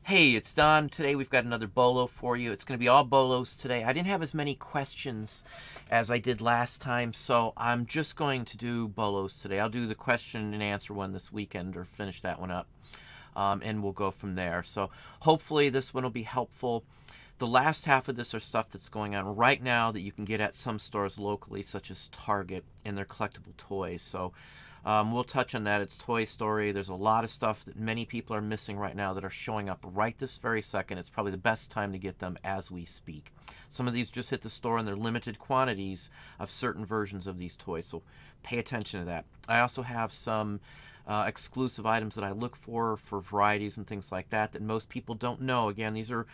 Hey, it's Don. Today we've got another BOLO for you. It's going to be all BOLOs today. I didn't have as many questions as I did last time, so I'm just going to do BOLOs today. I'll do the question and answer one this weekend or finish that one up, and we'll go from there. So hopefully this one will be helpful. The last half of this are stuff that's going on right now that you can get at some stores locally, such as Target, and their collectible toys. So we'll touch on that. It's Toy Story. There's a lot of stuff that many people are missing right now that are showing up right this very second. It's probably the best time to get them as we speak. Some of these just hit the store and they're limited quantities of certain versions of these toys, so pay attention to that. I also have some exclusive items that I look for varieties and things like that that most people don't know. Again, these are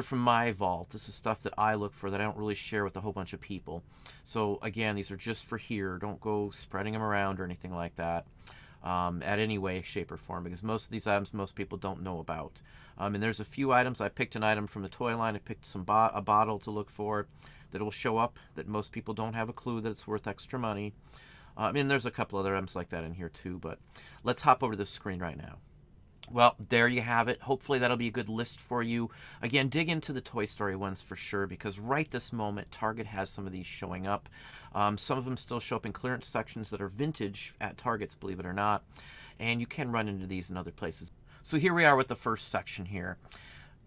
from my vault. This is stuff that I look for that I don't really share with a whole bunch of people. So again, these are just for here. Don't go spreading them around or anything like that at any way, shape, or form, because most of these items most people don't know about. And there's a few items. I picked an item from the toy line. I picked a bottle to look for that will show up that most people don't have a clue that it's worth extra money. And there's a couple other items like that in here too, but let's hop over to the screen right now. Well, there you have it. Hopefully that'll be a good list for you. Again, dig into the Toy Story ones for sure, because right this moment, Target has some of these showing up. Some of them still show up in clearance sections that are vintage at Targets, believe it or not. And you can run into these in other places. So here we are with the first section here.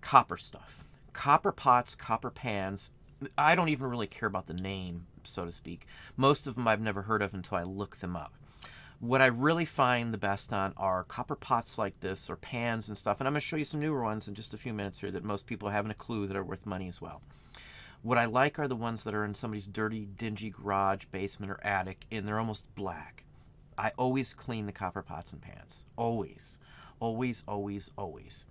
Copper stuff. Copper pots, copper pans. I don't even really care about the name, so to speak. Most of them I've never heard of until I look them up. What I really find the best on are copper pots like this, or pans and stuff. And I'm going to show you some newer ones in just a few minutes here that most people haven't a clue that are worth money as well. What I like are the ones that are in somebody's dirty, dingy garage, basement, or attic, and they're almost black. I always clean the copper pots and pans. Always. Always, always, always.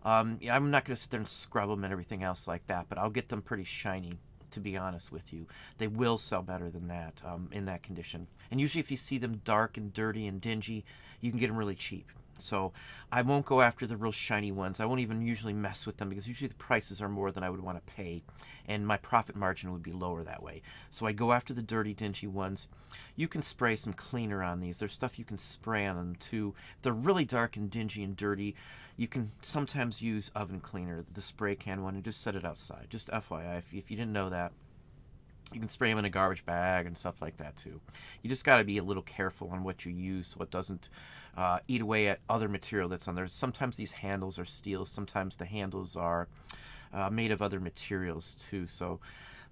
Yeah, I'm not going to sit there and scrub them and everything else like that, but I'll get them pretty shiny, to be honest with you. They will sell better than that in that condition. And usually if you see them dark and dirty and dingy, you can get them really cheap. So I won't go after the real shiny ones. I won't even usually mess with them, because usually the prices are more than I would want to pay, and my profit margin would be lower that way. So I go after the dirty, dingy ones. You can spray some cleaner on these. There's stuff you can spray on them too. If they're really dark and dingy and dirty, you can sometimes use oven cleaner, the spray can one, and just set it outside. Just FYI, if you didn't know that. You can spray them in a garbage bag and stuff like that too. You just got to be a little careful on what you use so it doesn't eat away at other material that's on there. Sometimes these handles are steel. Sometimes the handles are made of other materials too. So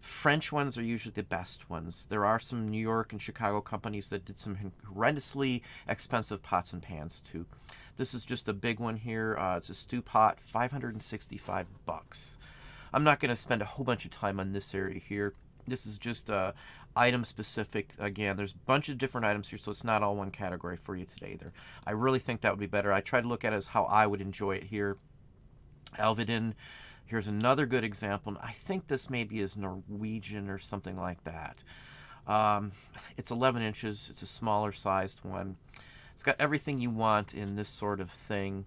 French ones are usually the best ones. There are some New York and Chicago companies that did some horrendously expensive pots and pans too. This is just a big one here. It's a stew pot, $565. I'm not going to spend a whole bunch of time on this area here. This is just item specific. Again, there's a bunch of different items here, so it's not all one category for you today either. I really think that would be better. I try to look at it as how I would enjoy it here. Alvedin, here's another good example. I think this maybe is Norwegian or something like that. It's 11 inches. It's a smaller sized one. It's got everything you want in this sort of thing.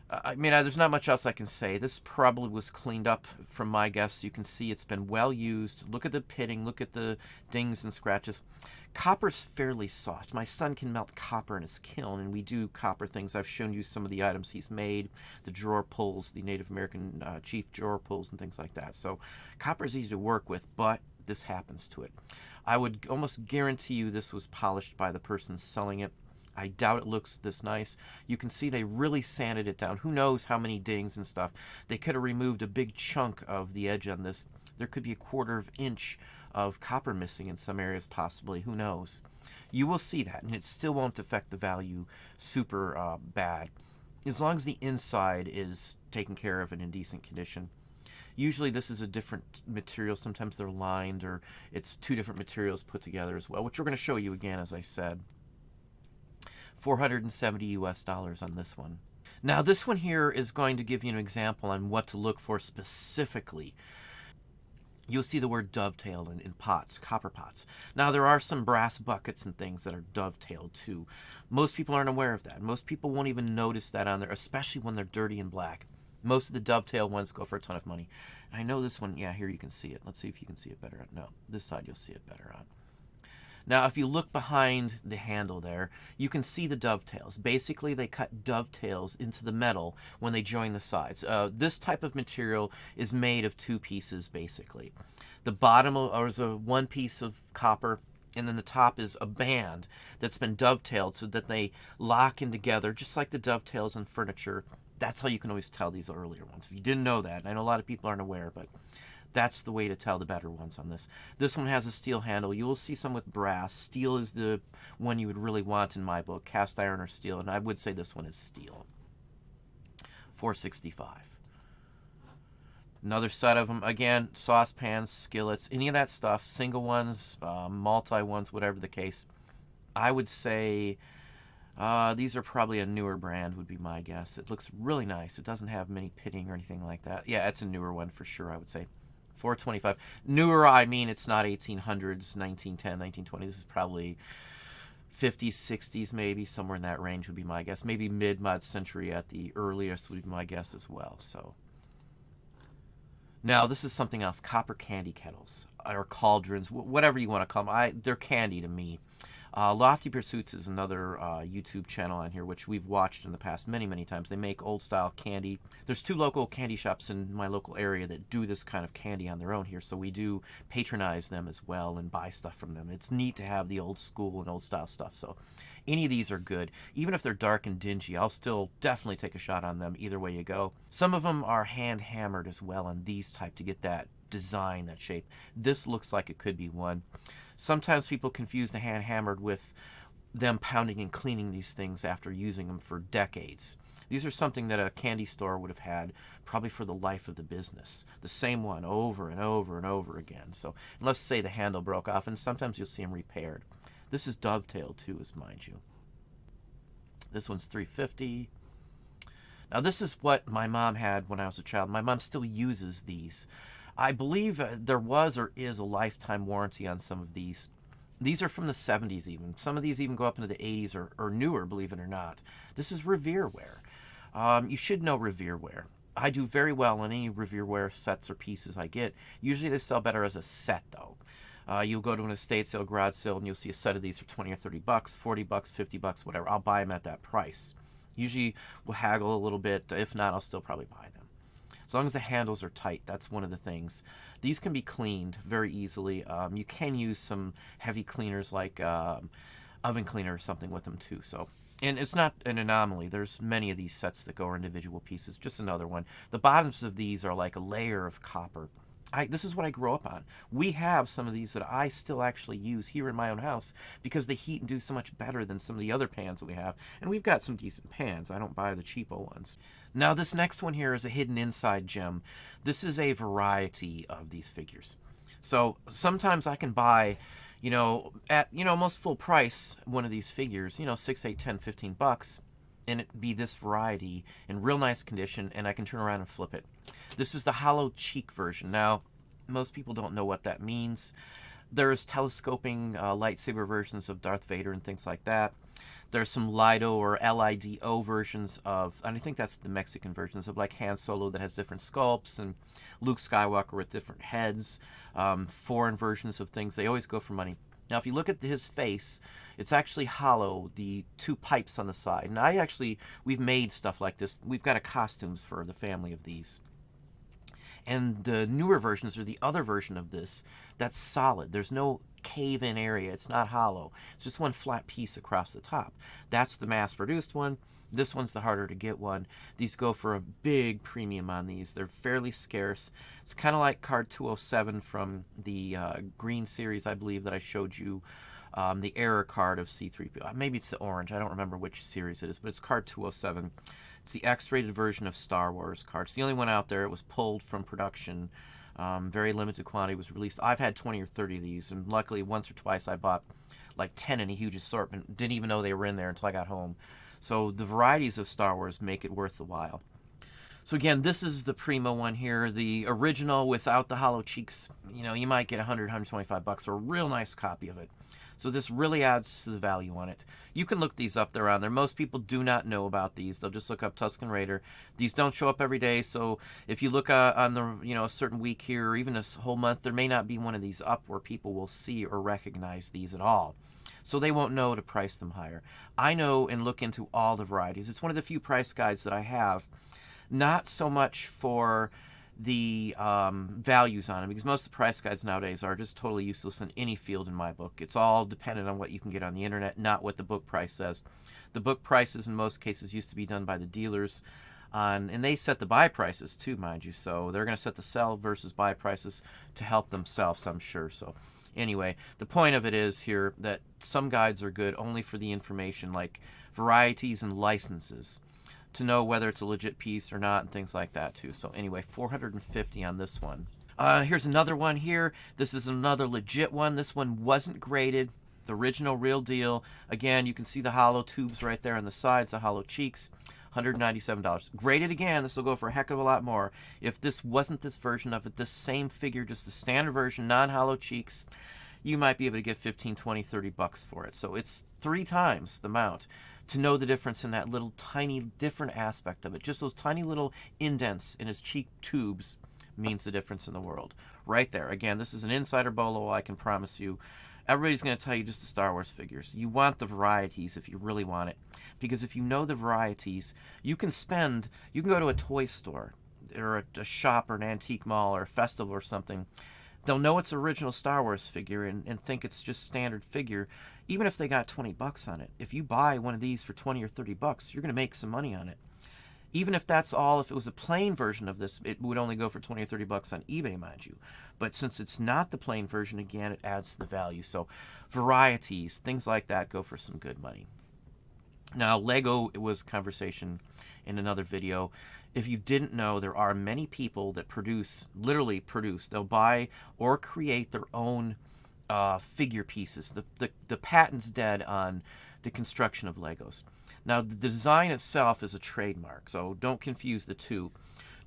I mean, there's not much else I can say. This probably was cleaned up from my guess. You can see it's been well used. Look at the pitting. Look at the dings and scratches. Copper's fairly soft. My son can melt copper in his kiln, and we do copper things. I've shown you some of the items he's made, the drawer pulls, the Native American chief drawer pulls, and things like that. So copper is easy to work with, but this happens to it. I would almost guarantee you this was polished by the person selling it. I doubt it looks this nice. You can see they really sanded it down. Who knows how many dings and stuff. They could have removed a big chunk of the edge on this. There could be a 1/4 inch of copper missing in some areas possibly. Who knows? You will see that, and it still won't affect the value super bad, as long as the inside is taken care of and in decent condition. Usually this is a different material. Sometimes they're lined, or it's two different materials put together as well, which we're going to show you again, as I said. $470 on this one. Now this one here is going to give you an example on what to look for specifically. You'll see the word dovetailed in pots, copper pots. Now there are some brass buckets and things that are dovetailed too. Most people aren't aware of that. Most people won't even notice that on there, especially when they're dirty and black. Most of the dovetail ones go for a ton of money. And I know this one, yeah, here you can see it. Let's see if you can see it better. No, this side you'll see it better on. Now, if you look behind the handle there, you can see the dovetails. Basically, they cut dovetails into the metal when they join the sides. This type of material is made of two pieces, basically. The bottom is a one piece of copper, and then the top is a band that's been dovetailed so that they lock in together, just like the dovetails in furniture. That's how you can always tell these earlier ones. If you didn't know that, and I know a lot of people aren't aware, but that's the way to tell the better ones on this. This one has a steel handle. You will see some with brass. Steel is the one you would really want in my book, cast iron or steel, and I would say this one is steel. $4.65. Another set of them, again, saucepans, skillets, any of that stuff, single ones, multi ones, whatever the case. I would say these are probably a newer brand, would be my guess. It looks really nice. It doesn't have many pitting or anything like that. Yeah, it's a newer one for sure, I would say. $4.25. Newer, I mean, it's not 1800s, 1910, 1920. This is probably 50s, 60s, maybe somewhere in that range would be my guess. Maybe mid-mod century at the earliest would be my guess as well. So now this is something else. Copper candy kettles or cauldrons, whatever you want to call them. They're candy to me. Lofty Pursuits is another YouTube channel on here, which we've watched in the past many, many times. They make old-style candy. There's 2 local candy shops in my local area that do this kind of candy on their own here, so we do patronize them as well and buy stuff from them. It's neat to have the old school and old-style stuff, so any of these are good. Even if they're dark and dingy, I'll still definitely take a shot on them either way you go. Some of them are hand-hammered as well on these type to get that design, that shape. This looks like it could be one. Sometimes people confuse the hand-hammered with them pounding and cleaning these things after using them for decades. These are something that a candy store would have had probably for the life of the business. The same one over and over and over again. So let's say the handle broke off, and sometimes you'll see them repaired. This is dovetail too, as mind you. This one's $3.50. Now this is what my mom had when I was a child. My mom still uses these. I believe there was or is a lifetime warranty on some of these. These are from the 70s even. Some of these even go up into the 80s or newer, believe it or not. This is Revere ware. You should know Revere ware. I do very well on any Revere ware sets or pieces I get. Usually they sell better as a set, though. You'll go to an estate sale, garage sale, and you'll see a set of these for 20 or 30 bucks, 40 bucks, 50 bucks, whatever. I'll buy them at that price. Usually we'll haggle a little bit. If not, I'll still probably buy them. As long as the handles are tight, that's one of the things. These can be cleaned very easily. You can use some heavy cleaners like oven cleaner or something with them too. So, and it's not an anomaly. There's many of these sets that go individual pieces. Just another one. The bottoms of these are like a layer of copper. This is what I grew up on. We have some of these that I still actually use here in my own house because they heat and do so much better than some of the other pans that we have. And we've got some decent pans. I don't buy the cheapo ones. Now this next one here is a hidden inside gem. This is a variety of these figures. So sometimes I can buy, at, almost full price one of these figures, 6, 8, 10, 15 bucks. And it be this variety in real nice condition, and I can turn around and flip it. This is the hollow cheek version. Now, most people don't know what that means. There's telescoping lightsaber versions of Darth Vader and things like that. There's some Lido or Lido versions of, and I think that's the Mexican versions of like Han Solo that has different sculpts, and Luke Skywalker with different heads, foreign versions of things. They always go for money. Now, if you look at his face, it's actually hollow, the 2 pipes on the side. And we've made stuff like this. We've got costumes for the family of these. And the newer versions, or the other version of this, that's solid. There's no cave-in area. It's not hollow. It's just one flat piece across the top. That's the mass-produced one. This one's the harder to get one. These go for a big premium on these. They're fairly scarce. It's kind of like card 207 from the green series, I believe, that I showed you. The error card of C3PO. Maybe it's the orange. I don't remember which series it is, but it's card 207. It's the X-rated version of Star Wars card. It's the only one out there. It was pulled from production. Very limited quantity was released. I've had 20 or 30 of these, and luckily once or twice I bought like 10 in a huge assortment. Didn't even know they were in there until I got home. So the varieties of Star Wars make it worth the while. So again, this is the primo one here, the original without the hollow cheeks. You might get 100, 125 bucks for a real nice copy of it. So this really adds to the value on it. You can look these up. They're on there. Most people do not know about these. They'll just look up Tuscan Raider. These don't show up every day. So if you look on the, a certain week here, or even a whole month, there may not be one of these up where people will see or recognize these at all. So they won't know to price them higher. I know and look into all the varieties. It's one of the few price guides that I have. Not so much for the values on it, because most of the price guides nowadays are just totally useless in any field in my book. It's all dependent on what you can get on the internet, not what the book price says. The book prices in most cases used to be done by the dealers, and they set the buy prices too, mind you. So they're going to set the sell versus buy prices to help themselves, I'm sure. So anyway, the point of it is here that some guides are good only for the information, like varieties and licenses, to know whether it's a legit piece or not and things like that too. So anyway, $450 on this one. Here's another one here. This is another legit one. This one wasn't graded. The original, real deal. Again, you can see the hollow tubes right there on the sides, the hollow cheeks. $197. Graded again, this will go for a heck of a lot more. If this wasn't this version of it, this same figure, just the standard version, non-hollow cheeks, you might be able to get 15, 20, 30 bucks for it. So it's 3 times the amount. To know the difference in that little tiny different aspect of it. Just those tiny little indents in his cheek tubes means the difference in the world. Right there. Again, this is an insider bolo, I can promise you. Everybody's going to tell you just the Star Wars figures. You want the varieties if you really want it. Because if you know the varieties, you can go to a toy store or a shop or an antique mall or a festival or something. They'll know it's original Star Wars figure and think it's just standard figure, even if they got 20 bucks on it. If you buy one of these for 20 or 30 bucks, you're going to make some money on it. Even if that's all, if it was a plain version of this, it would only go for 20 or 30 bucks on eBay, mind you. But since it's not the plain version, again, it adds to the value. So varieties, things like that go for some good money. Now, Lego, it was conversation in another video. If you didn't know, there are many people that literally produce. They'll buy or create their own figure pieces. The patent's dead on the construction of Legos. Now, the design itself is a trademark, so don't confuse the two.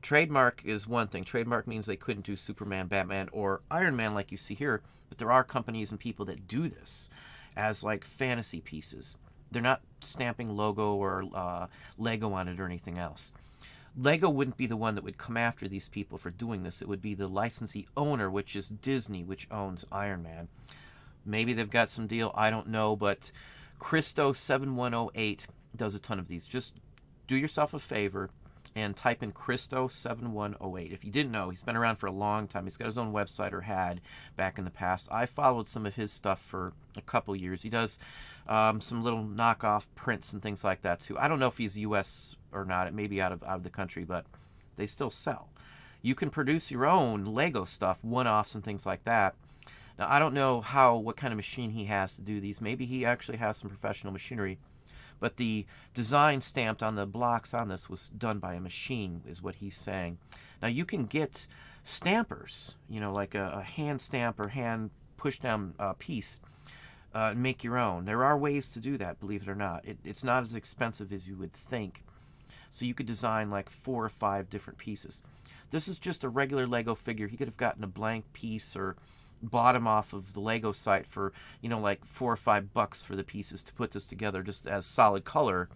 Trademark is one thing. Trademark means they couldn't do Superman, Batman, or Iron Man like you see here, but there are companies and people that do this as like fantasy pieces. They're not stamping logo or Lego on it or anything else. Lego wouldn't be the one that would come after these people for doing this. It would be the licensee owner, which is Disney, which owns Iron Man. Maybe they've got some deal, I don't know, but Christo7108 does a ton of these. Just do yourself a favor and type in Christo7108. If you didn't know, he's been around for a long time. He's got his own website, or had back in the past. I followed some of his stuff for a couple years. He does some little knockoff prints and things like that too. I don't know if he's U.S. or not. It may be out of the country, but they still sell. You can produce your own Lego stuff, one-offs and things like that. Now, I don't know what kind of machine he has to do these. Maybe he actually has some professional machinery. But the design stamped on the blocks on this was done by a machine, is what he's saying. Now, you can get stampers, like a hand stamp or hand push-down piece, and make your own. There are ways to do that, believe it or not. It's not as expensive as you would think. So you could design like 4 or 5 different pieces. This is just a regular Lego figure. He could have gotten a blank piece or bought them off of the Lego site for, like $4 or $5 for the pieces to put this together just as solid color.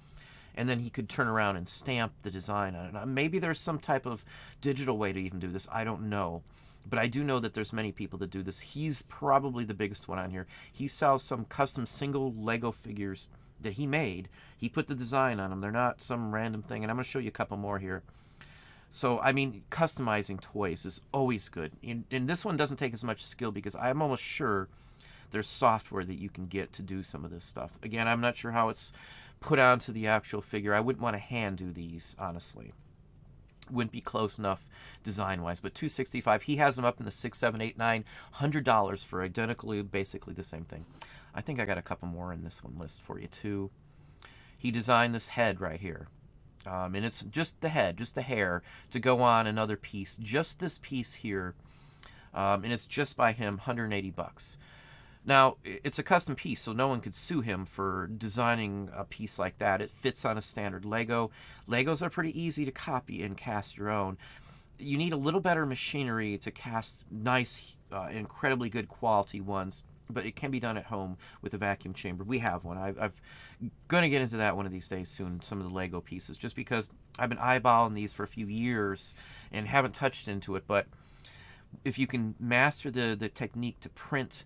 And then he could turn around and stamp the design on it. Now, maybe there's some type of digital way to even do this. I don't know. But I do know that there's many people that do this. He's probably the biggest one on here. He sells some custom single Lego figures that he made. He put the design on them. They're not some random thing. And I'm going to show you a couple more here. So, customizing toys is always good. And this one doesn't take as much skill because I'm almost sure there's software that you can get to do some of this stuff. Again, I'm not sure how it's put onto the actual figure. I wouldn't want to hand do these, honestly. Wouldn't be close enough design-wise. But $265, he has them up in the $6, $7, $8, $900 for identically, basically the same thing. I think I got a couple more in this one list for you, too. He designed this head right here. And it's just the head, just the hair, to go on another piece. Just this piece here, and it's just by him, $180. Now, it's a custom piece, so no one could sue him for designing a piece like that. It fits on a standard Lego. Legos are pretty easy to copy and cast your own. You need a little better machinery to cast nice, incredibly good quality ones. but it can be done at home with a vacuum chamber. We have one. I've going to get into that one of these days soon, some of the Lego pieces, just because I've been eyeballing these for a few years and haven't touched into it. But if you can master the technique to print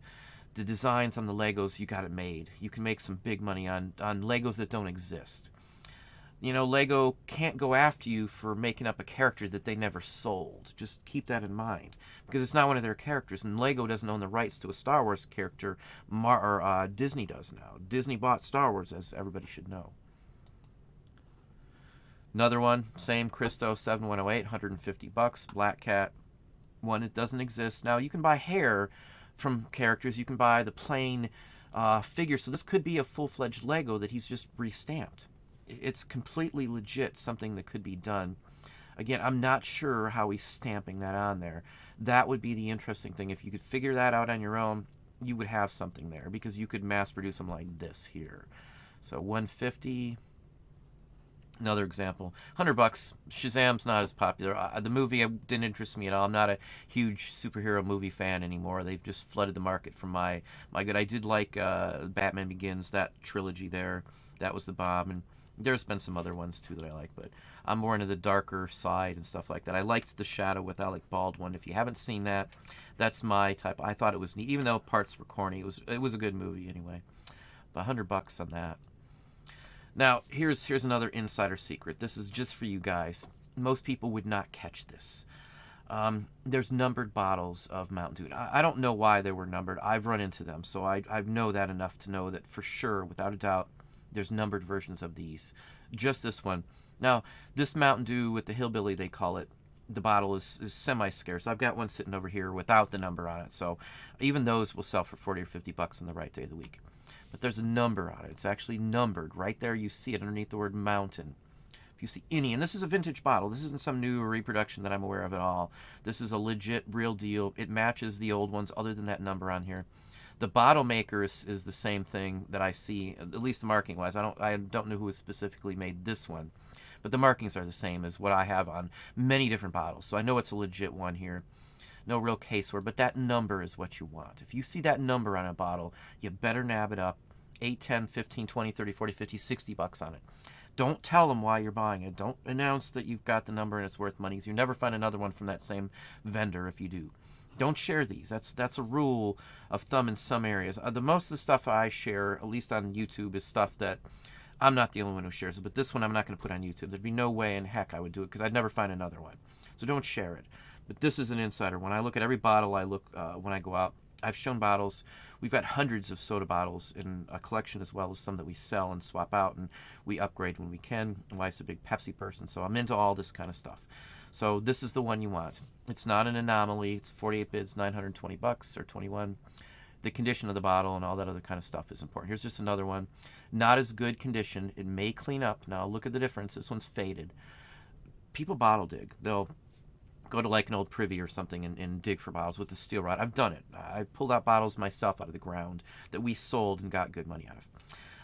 the designs on the Legos, you got it made. You can make some big money on Legos that don't exist. You know, Lego can't go after you for making up a character that they never sold. Just keep that in mind, because it's not one of their characters, and Lego doesn't own the rights to a Star Wars character. Disney does now. Disney bought Star Wars, as everybody should know. Another one, same Christo 7108, $150, Black Cat one. It doesn't exist. Now you can buy hair from characters. You can buy the plain figure. So this could be a full-fledged Lego that he's just restamped. It's completely legit, something that could be done. Again, I'm not sure how he's stamping that on there. That would be the interesting thing. If you could figure that out on your own, you would have something there, because you could mass produce them like this here. So 150. Another example, $100. Shazam's not as popular. The movie didn't interest me at all. I'm not a huge superhero movie fan anymore. They've just flooded the market for my good. I did like Batman Begins, that trilogy there. That was the bomb, and there's been some other ones too that I like, but I'm more into the darker side and stuff like that. I liked The Shadow with Alec Baldwin. If you haven't seen that, that's my type. I thought it was neat, even though parts were corny. It was a good movie anyway. But $100 on that. Now, here's another insider secret. This is just for you guys. Most people would not catch this. There's numbered bottles of Mountain Dew. I don't know why they were numbered. I've run into them, so I know that enough to know that for sure, without a doubt, there's numbered versions of these. Just this one. Now, this Mountain Dew with the Hillbilly, they call it, the bottle is semi-scarce. I've got one sitting over here without the number on it, so even those will sell for 40 or 50 bucks on the right day of the week. But there's a number on it. It's actually numbered. Right there you see it underneath the word mountain. If you see any, and this is a vintage bottle. This isn't some new reproduction that I'm aware of at all. This is a legit, real deal. It matches the old ones other than that number on here. The bottle maker is the same thing that I see, at least the marking wise. I don't know who has specifically made this one, but the markings are the same as what I have on many different bottles. So I know it's a legit one here. No real caseware, but that number is what you want. If you see that number on a bottle, you better nab it up. 8, 10, 15, 20, 30, 40, 50, 60 bucks on it. Don't tell them why you're buying it. Don't announce that you've got the number and it's worth money. You'll never find another one from that same vendor if you do. Don't share these. That's a rule of thumb in some areas. The most of the stuff I share, at least on YouTube, is stuff that I'm not the only one who shares it. But this one I'm not going to put on YouTube. There'd be no way in heck I would do it, because I'd never find another one. So don't share it. But this is an insider. When I look at every bottle I look when I go out, I've shown bottles. We've got hundreds of soda bottles in a collection, as well as some that we sell and swap out, and we upgrade when we can. My wife's a big Pepsi person, so I'm into all this kind of stuff. So this is the one you want. It's not an anomaly. It's 48 bids, 920 bucks or 21. The condition of the bottle and all that other kind of stuff is important. Here's just another one. Not as good condition. It may clean up. Now look at the difference. This one's faded. People bottle dig. They'll go to like an old privy or something and dig for bottles with a steel rod. I've done it. I pulled out bottles myself out of the ground that we sold and got good money out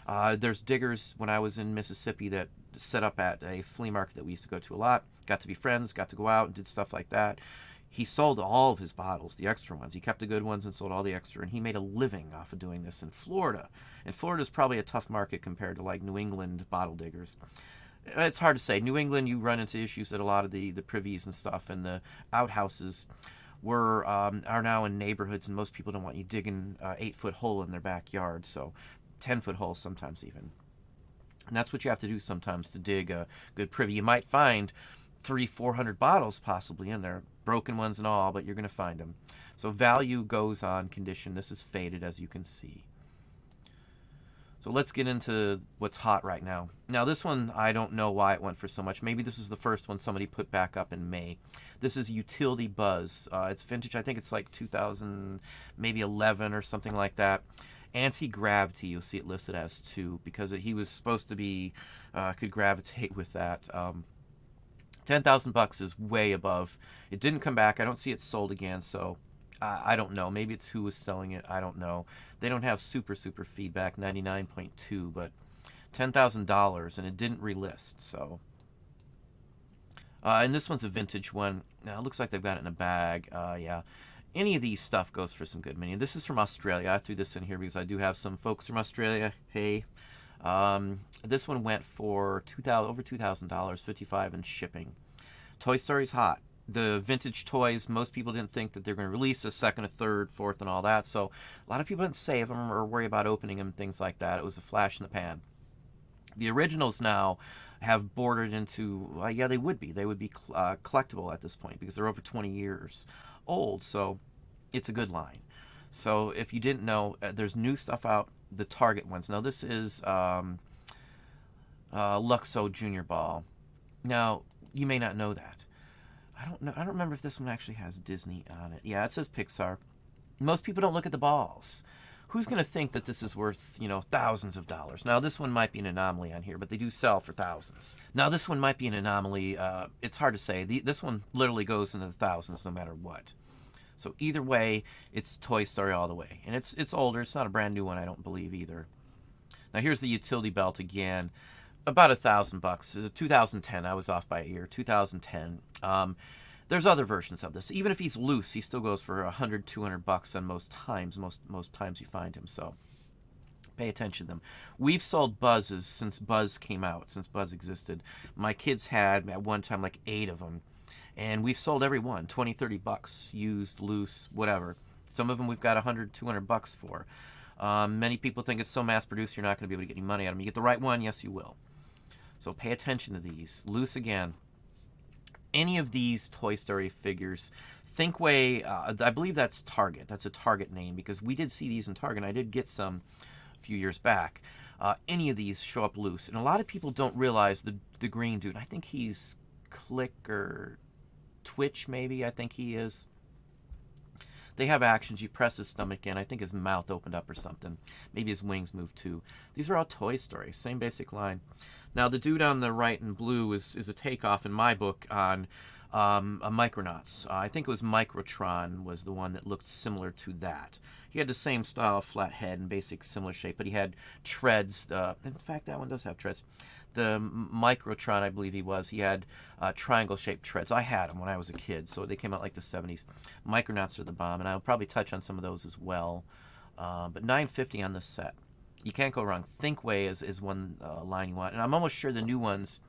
of. There's diggers when I was in Mississippi that set up at a flea market that we used to go to a lot. Got to be friends, got to go out and did stuff like that. He sold all of his bottles, the extra ones. He kept the good ones and sold all the extra, and he made a living off of doing this in Florida. And Florida's probably a tough market compared to like New England bottle diggers. It's hard to say. New England, you run into issues that a lot of the privies and stuff and the outhouses are now in neighborhoods, and most people don't want you digging 8-foot hole in their backyard, so 10-foot hole sometimes even. And that's what you have to do sometimes to dig a good privy. You might find 300-400 bottles possibly in there, broken ones and all, but you're going to find them. So value goes on condition. This is faded, as you can see. So let's get into what's hot right now. Now this one, I don't know why it went for so much. Maybe this is the first one somebody put back up in May. This is Utility Buzz. It's vintage. I think it's like 2000, maybe 11 or something like that. Anti-gravity, you'll see it listed as 2, because he was supposed to be, could gravitate with that. 10,000 bucks is way above. It didn't come back. I don't see it sold again, so I don't know. Maybe it's who was selling it. I don't know. They don't have super feedback, 99.2, but $10,000, and it didn't relist, so. And this one's a vintage one. Now, it looks like they've got it in a bag. Yeah. Any of these stuff goes for some good money. This is from Australia. I threw this in here because I do have some folks from Australia. Hey, this one went for over $2,000, 55 in shipping. Toy Story's hot. The vintage toys, most people didn't think that they're going to release a second, a third, fourth, and all that. So a lot of people didn't save them or worry about opening them, things like that. It was a flash in the pan. The originals now have bordered into, yeah, they would be. They would be collectible at this point because they're over 20 years old. So it's a good line. So if you didn't know, there's new stuff out, the Target ones. Now this is Luxo Junior Ball. Now, you may not know that. I don't know. I don't remember if this one actually has Disney on it. Yeah, it says Pixar. Most people don't look at the balls. Who's going to think that this is worth, thousands of dollars? Now, this one might be an anomaly on here, but they do sell for thousands. Now, this one might be an anomaly. It's hard to say. This one literally goes into the thousands no matter what. So either way, it's Toy Story all the way. And it's older. It's not a brand new one, I don't believe, either. Now, here's the utility belt again. About $1,000. 2010. I was off by a year. 2010. There's other versions of this. Even if he's loose, he still goes for $100, $200 on most times. Most times you find him. So pay attention to them. We've sold Buzzes since Buzz came out, since Buzz existed. My kids had at one time like 8 of them, and we've sold every one, $20, $30, used, loose, whatever. Some of them we've got $100, $200 for. Many people think it's so mass-produced you're not going to be able to get any money out of them. You get the right one, yes, you will. So pay attention to these. Loose again. Any of these Toy Story figures, Thinkway, I believe that's Target. That's a Target name because we did see these in Target. I did get some a few years back. Any of these show up loose. And a lot of people don't realize the green dude. I think he's Click or Twitch, maybe. I think he is. They have actions. You press his stomach in. I think his mouth opened up or something. Maybe his wings moved too. These are all Toy Story. Same basic line. Now, the dude on the right in blue is a takeoff in my book on a Micronauts. I think it was Microtron was the one that looked similar to that. He had the same style, flat head and basic similar shape, but he had treads. In fact, that one does have treads. The Microtron, I believe he had triangle-shaped treads. I had them when I was a kid, so they came out like the 70s. Micronauts are the bomb, and I'll probably touch on some of those as well. But $9.50 on this set. You can't go wrong. Thinkway is one line you want. And I'm almost sure the new ones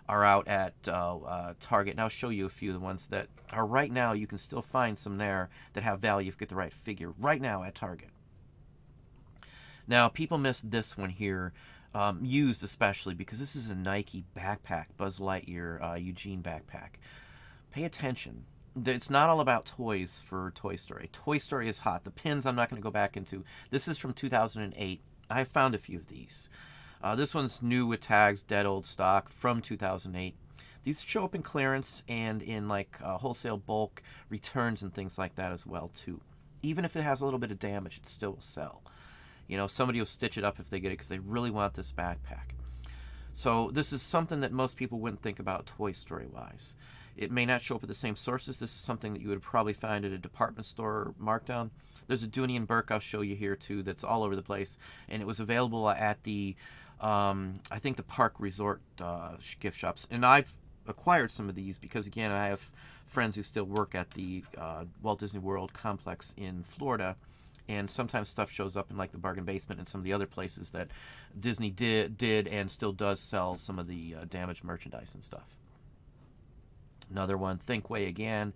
are out at Target. And I'll show you a few of the ones that are right now. You can still find some there that have value if you get the right figure. Right now at Target. Now, people miss this one here. Used especially because this is a Nike backpack. Buzz Lightyear Eugene backpack. Pay attention. It's not all about toys for Toy Story. Toy Story is hot. The pins I'm not going to go back into. This is from 2008. I found a few of these. This one's new with tags, dead old stock from 2008. These show up in clearance and in like wholesale bulk returns and things like that as well too. Even if it has a little bit of damage, it still will sell. Somebody will stitch it up if they get it because they really want this backpack. So this is something that most people wouldn't think about Toy Story wise. It may not show up at the same sources. This is something that you would probably find at a department store markdown. There's a Dooney and Burke I'll show you here too that's all over the place, and it was available at the I think the Park Resort gift shops. And I've acquired some of these because again I have friends who still work at the Walt Disney World complex in Florida, and sometimes stuff shows up in like the Bargain Basement and some of the other places that Disney did and still does sell some of the damaged merchandise and stuff. Another one, Thinkway again.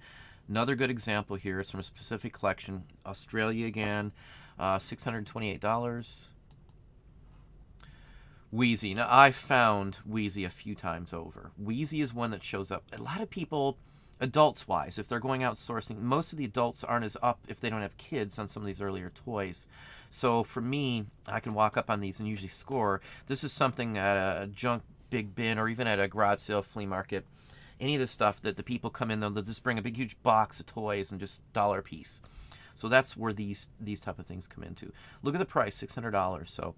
Another good example here. It's from a specific collection. Australia again. $628. Wheezy. Now, I found Wheezy a few times over. Wheezy is one that shows up. A lot of people, adults-wise, if they're going out sourcing, most of the adults aren't as up if they don't have kids on some of these earlier toys. So for me, I can walk up on these and usually score. This is something at a junk big bin or even at a garage sale, flea market. Any of this stuff that the people come in, they'll just bring a big huge box of toys and just $1 a piece. So that's where these type of things come into. Look at the price, $600. So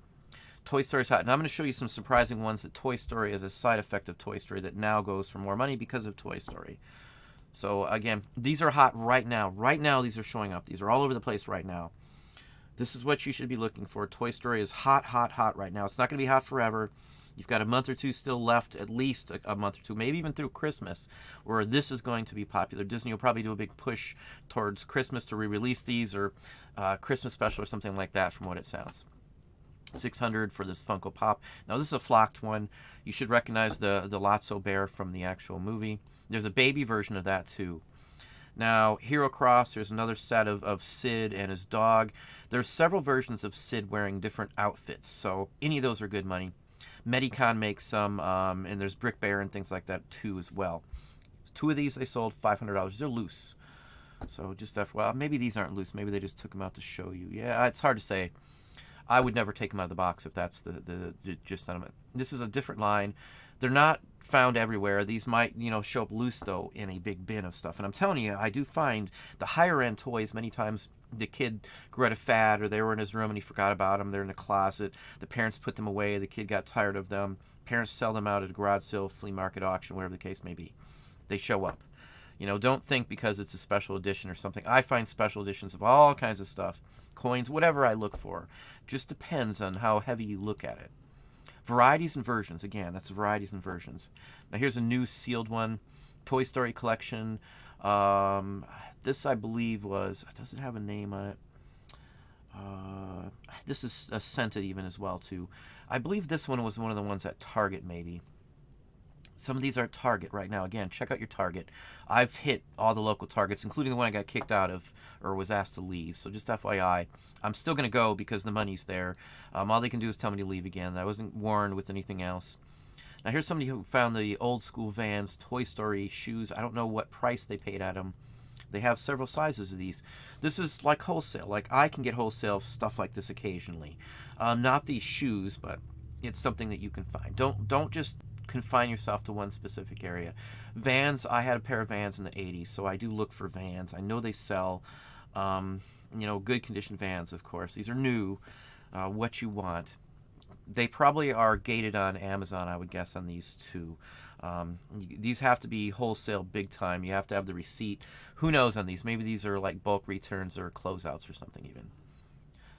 Toy Story's hot. Now I'm going to show you some surprising ones that Toy Story is a side effect of Toy Story that now goes for more money because of Toy Story. So again, these are hot right now. Right now these are showing up. These are all over the place right now. This is what you should be looking for. Toy Story is hot, hot, hot right now. It's not going to be hot forever. You've got a month or two still left, at least a month or two, maybe even through Christmas, where this is going to be popular. Disney will probably do a big push towards Christmas to re-release these, or Christmas special or something like that, from what it sounds. 600 for this Funko Pop. Now this is a flocked one. You should recognize the Lotso bear from the actual movie. There's a baby version of that too. Now, Hero Cross, there's another set of Sid and his dog. There's several versions of Sid wearing different outfits, so any of those are good money. Medicon makes some, and there's Brick Bear and things like that too as well. Two of these they sold $500. They're loose. So just well, maybe these aren't loose. Maybe they just took them out to show you. Yeah, it's hard to say. I would never take them out of the box if that's the gist sentiment. This is a different line. They're not found everywhere. These might, show up loose, though, in a big bin of stuff. And I'm telling you, I do find the higher-end toys, many times the kid grew out of fad, or they were in his room and he forgot about them. They're in the closet. The parents put them away. The kid got tired of them. Parents sell them out at a garage sale, flea market, auction, whatever the case may be. They show up. Don't think because it's a special edition or something. I find special editions of all kinds of stuff, coins, whatever I look for. Just depends on how heavy you look at it. Varieties and versions. Again, that's varieties and versions. Now here's a new sealed one. Toy Story collection. This, I believe, does it have a name on it? This is scented even as well, too. I believe this one was one of the ones at Target, maybe. Some of these are at Target right now. Again, check out your Target. I've hit all the local Targets, including the one I got kicked out of or was asked to leave. So just FYI, I'm still going to go because the money's there. All they can do is tell me to leave again. I wasn't warned with anything else. Now here's somebody who found the old school Vans Toy Story shoes. I don't know what price they paid at them. They have several sizes of these. This is like wholesale. Like I can get wholesale stuff like this occasionally. Not these shoes, but it's something that you can find. Don't just confine yourself to one specific area. Vans, I had a pair of Vans in the 80s, so I do look for Vans. I know they sell, good condition Vans, of course. These are new, what you want. They probably are gated on Amazon, I would guess, on these two. These have to be wholesale big time. You have to have the receipt. Who knows on these? Maybe these are like bulk returns or closeouts or something even.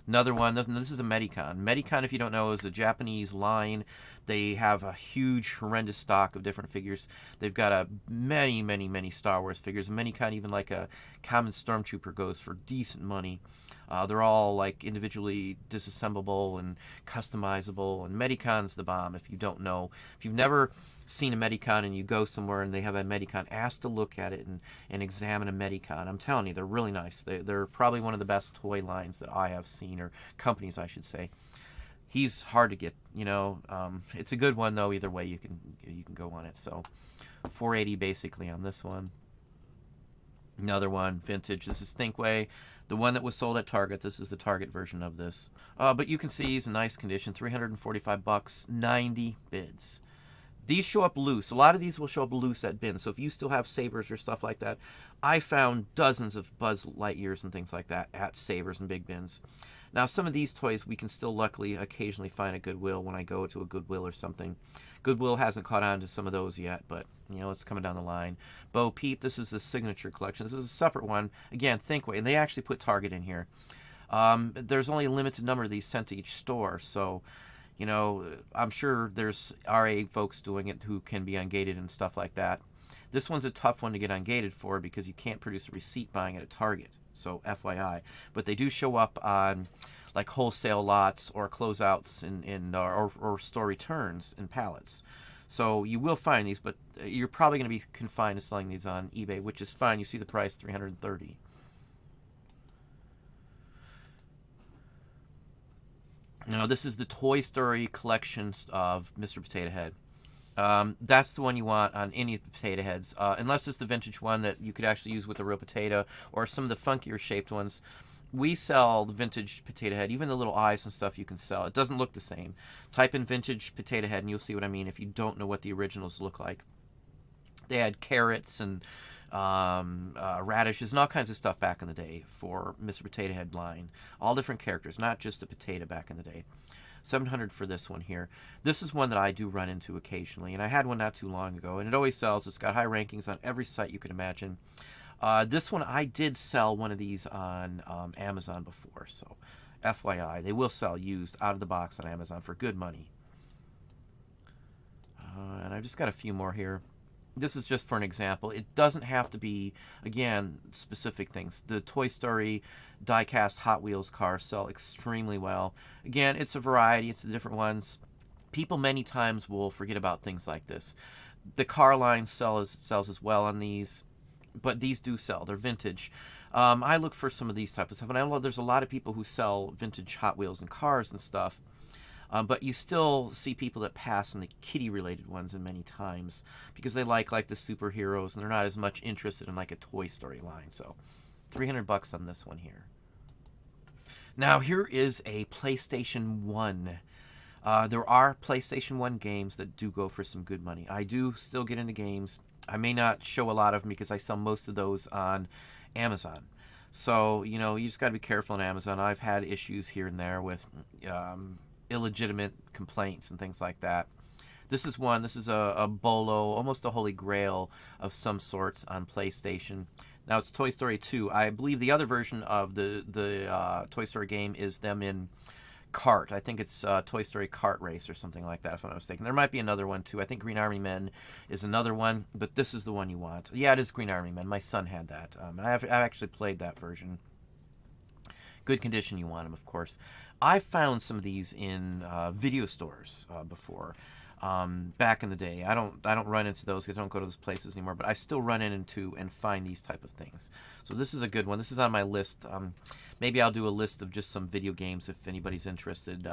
Another one, this is a Medicon. Medicon, if you don't know, is a Japanese line. They have a huge, horrendous stock of different figures. They've got many, many, many Star Wars figures. Medicon, even like a common Stormtrooper, goes for decent money. They're all like individually disassemblable and customizable. And Medicon's the bomb if you don't know. If you've never seen a Medicon and you go somewhere and they have a Medicon, ask to look at it and examine a Medicon. I'm telling you, they're really nice. They're probably one of the best toy lines that I have seen, or companies, I should say. He's hard to get, it's a good one though. Either way, you can go on it. So, $480 basically on this one. Another one, vintage. This is Thinkway, the one that was sold at Target. This is the Target version of this. But you can see he's in nice condition. $345, 90 bids. These show up loose. A lot of these will show up loose at bins. So if you still have Sabers or stuff like that, I found dozens of Buzz Lightyears and things like that at Sabers and big bins. Now, some of these toys we can still luckily occasionally find at Goodwill when I go to a Goodwill or something. Goodwill hasn't caught on to some of those yet, but, it's coming down the line. Bo Peep, this is the signature collection. This is a separate one. Again, Thinkway, and they actually put Target in here. There's only a limited number of these sent to each store, so I'm sure there's RA folks doing it who can be ungated and stuff like that. This one's a tough one to get ungated for because you can't produce a receipt buying it at Target, so FYI. But they do show up on like wholesale lots or closeouts or store returns in pallets. So you will find these, but you're probably going to be confined to selling these on eBay, which is fine. You see the price, $330. Now, this is the Toy Story collection of Mr. Potato Head. That's the one you want on any of the potato heads, unless it's the vintage one that you could actually use with a real potato, or some of the funkier shaped ones. We sell the vintage potato head, even the little eyes and stuff you can sell. It doesn't look the same. Type in vintage potato head and you'll see what I mean if you don't know what the originals look like. They had carrots and radishes and all kinds of stuff back in the day for Mr. Potato Head line. All different characters, not just the potato back in the day. $700 for this one here. This is one that I do run into occasionally, and I had one not too long ago, and it always sells. It's got high rankings on every site you can imagine. This one, I did sell one of these on Amazon before, so FYI, they will sell used out of the box on Amazon for good money. And I've just got a few more here. This is just for an example. It doesn't have to be, again, specific things. The Toy Story die-cast Hot Wheels cars sell extremely well. Again, it's a variety. It's the different ones. People many times will forget about things like this. The car line sells as well on these, but these do sell. They're vintage. I look for some of these type of stuff, and I know there's a lot of people who sell vintage Hot Wheels and cars and stuff. But you still see people that pass on the kitty-related ones in many times because they like the superheroes and they're not as much interested in like a Toy Story line. So, $300 on this one here. Now here is a PlayStation 1. There are PlayStation 1 games that do go for some good money. I do still get into games. I may not show a lot of them because I sell most of those on Amazon. So, you just got to be careful on Amazon. I've had issues here and there with illegitimate complaints and things like that. This is one. This is a BOLO, almost a holy grail of some sorts on PlayStation. Now it's Toy Story 2. I believe the other version of the Toy Story game is them in kart. I think it's Toy Story Kart Race or something like that, if I'm not mistaken. There might be another one too. I think Green Army Men is another one, but this is the one you want. Yeah, it is Green Army Men. My son had that. I've actually played that version. Good condition, you want them, of course. I've found some of these in video stores before. Back in the day, I don't run into those because I don't go to those places anymore. But I still run into and find these type of things. So this is a good one. This is on my list. Maybe I'll do a list of just some video games if anybody's interested.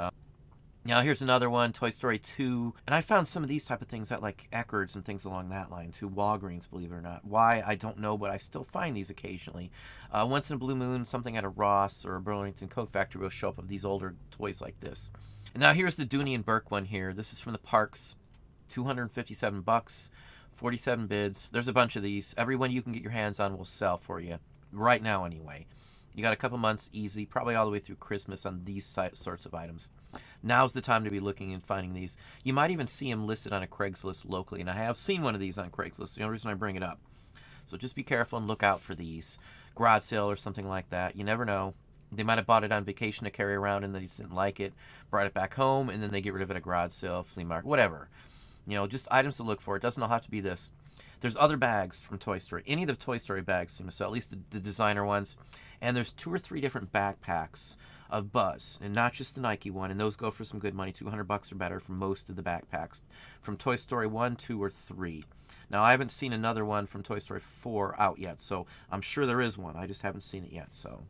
Now here's another one, Toy Story 2. And I found some of these type of things at like Eckerd's and things along that line too. Walgreens, believe it or not. Why, I don't know, but I still find these occasionally. Once in a blue moon, something at a Ross or a Burlington Coat Factory will show up of these older toys like this. And now here's the Dooney and Burke one here. This is from the parks. $257, 47 bids. There's a bunch of these. Every one you can get your hands on will sell for you. Right now anyway. You got a couple months easy, probably all the way through Christmas on these sorts of items. Now's the time to be looking and finding these. You might even see them listed on a Craigslist locally, and I have seen one of these on Craigslist. The only reason I bring it up. So just be careful and look out for these. Garage sale or something like that. You never know. They might have bought it on vacation to carry around and they just didn't like it, brought it back home, and then they get rid of it at a garage sale, flea market, whatever. Just items to look for. It doesn't all have to be this. There's other bags from Toy Story. Any of the Toy Story bags seem to sell, at least the designer ones. And there's 2 or 3 different backpacks of Buzz, and not just the Nike one, and those go for some good money, $200 or better for most of the backpacks from Toy Story 1, 2, or 3. Now, I haven't seen another one from Toy Story 4 out yet, so I'm sure there is one. I just haven't seen it yet, so.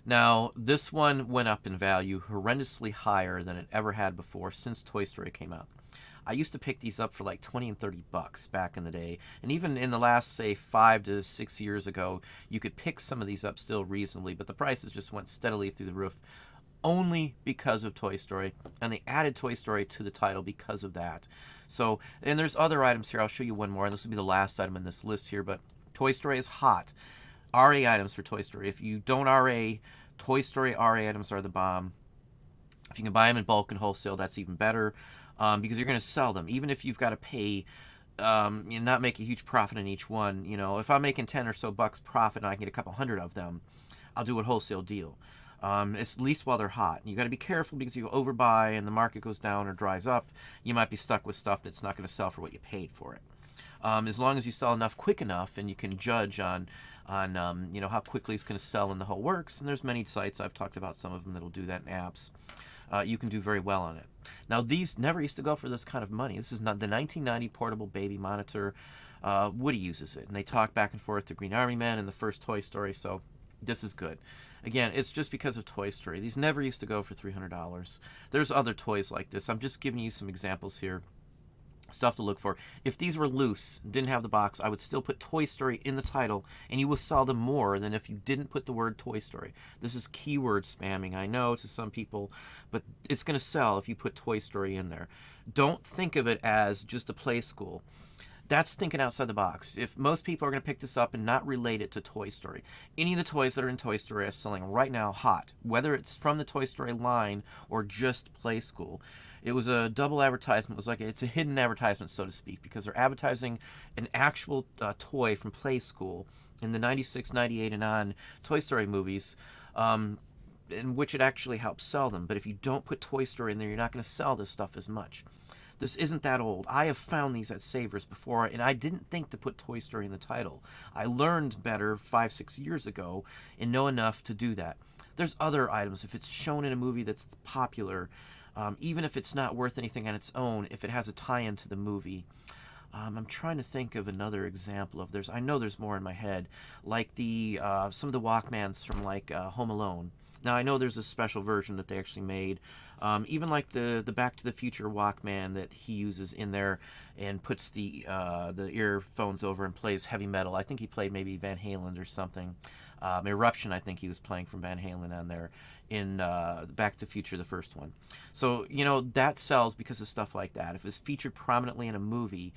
Now, this one went up in value horrendously higher than it ever had before since Toy Story came out. I used to pick these up for like $20 and $30 back in the day. And even in the last, say, 5 to 6 years ago, you could pick some of these up still reasonably, but the prices just went steadily through the roof only because of Toy Story. And they added Toy Story to the title because of that. So, and there's other items here. I'll show you one more, and this will be the last item in this list here, but Toy Story is hot. RA items for Toy Story. If you don't RA, Toy Story RA items are the bomb. If you can buy them in bulk and wholesale, that's even better. Because you're going to sell them, even if you've got to pay, not make a huge profit on each one. If I'm making 10 or so bucks profit and I can get a couple hundred of them, I'll do a wholesale deal. At least while they're hot. You got to be careful because if you overbuy and the market goes down or dries up, you might be stuck with stuff that's not going to sell for what you paid for it. As long as you sell enough quick enough, and you can judge on how quickly it's going to sell and the whole works. And there's many sites, I've talked about some of them that'll do that in apps. You can do very well on it. Now, these never used to go for this kind of money. This is not the 1990 portable baby monitor. Woody uses it, and they talk back and forth to Green Army Men and the first Toy Story, so this is good. Again, it's just because of Toy Story. These never used to go for $300. There's other toys like this. I'm just giving you some examples here. Stuff to look for. If these were loose, didn't have the box, I would still put Toy Story in the title, and you will sell them more than if you didn't put the word Toy Story. This is keyword spamming, I know, to some people, but it's going to sell if you put Toy Story in there. Don't think of it as just a play school. That's thinking outside the box. If most people are going to pick this up and not relate it to Toy Story, any of the toys that are in Toy Story are selling right now hot, whether it's from the Toy Story line or just play school. It was a double advertisement. It was like it's a hidden advertisement, so to speak, because they're advertising an actual toy from Play School in the 96, 98, and on Toy Story movies, in which it actually helps sell them. But if you don't put Toy Story in there, you're not going to sell this stuff as much. This isn't that old. I have found these at Savers before, and I didn't think to put Toy Story in the title. I learned better 5-6 years ago and know enough to do that. There's other items. If it's shown in a movie that's popular, even if it's not worth anything on its own, if it has a tie-in to the movie. I'm trying to think of another example of I know there's more in my head, like some of the Walkmans from like Home Alone. Now I know there's a special version that they actually made. Even like the Back to the Future Walkman that he uses in there and puts the earphones over and plays heavy metal. I think he played maybe Van Halen or something. Eruption, I think he was playing from Van Halen on there in Back to the Future, the first one. So, that sells because of stuff like that. If it's featured prominently in a movie,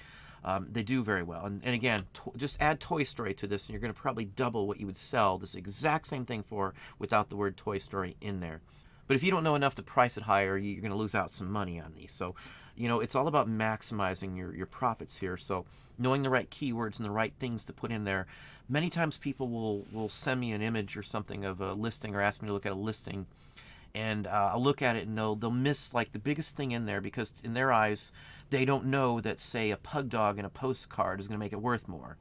they do very well. And again, just add Toy Story to this, and you're going to probably double what you would sell this exact same thing for without the word Toy Story in there. But if you don't know enough to price it higher, you're going to lose out some money on these. So, it's all about maximizing your profits here. So knowing the right keywords and the right things to put in there. Many times people will send me an image or something of a listing or ask me to look at a listing, and I'll look at it and they'll miss like the biggest thing in there, because in their eyes they don't know that, say, a pug dog in a postcard is going to make it worth more,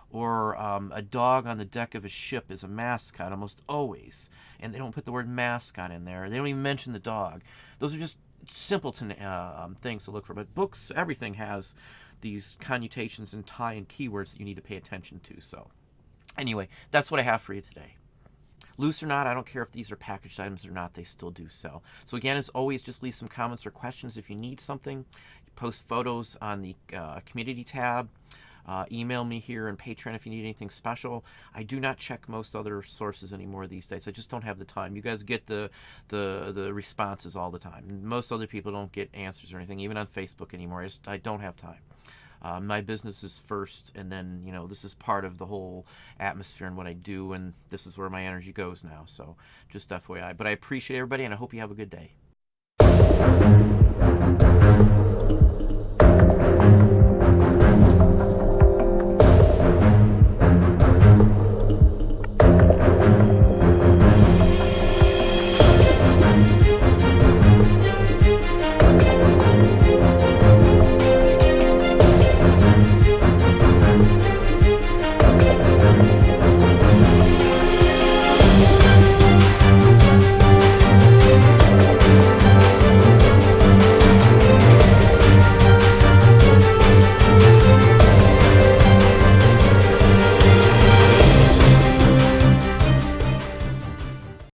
or a dog on the deck of a ship is a mascot almost always, and they don't put the word mascot in there. They don't even mention the dog. Those are just simpleton things to look for. But books, everything has these connotations and tie-in keywords that you need to pay attention to. So anyway, that's what I have for you today. Loose or not, I don't care if these are packaged items or not, they still do sell. So again, as always, just leave some comments or questions if you need something. Post photos on the community tab. Email me here on Patreon if you need anything special. I do not check most other sources anymore these days. I just don't have the time. You guys get the responses all the time. Most other people don't get answers or anything, even on Facebook anymore. I don't have time. My business is first, and then, this is part of the whole atmosphere and what I do, and this is where my energy goes now. So just FYI. But I appreciate everybody, and I hope you have a good day.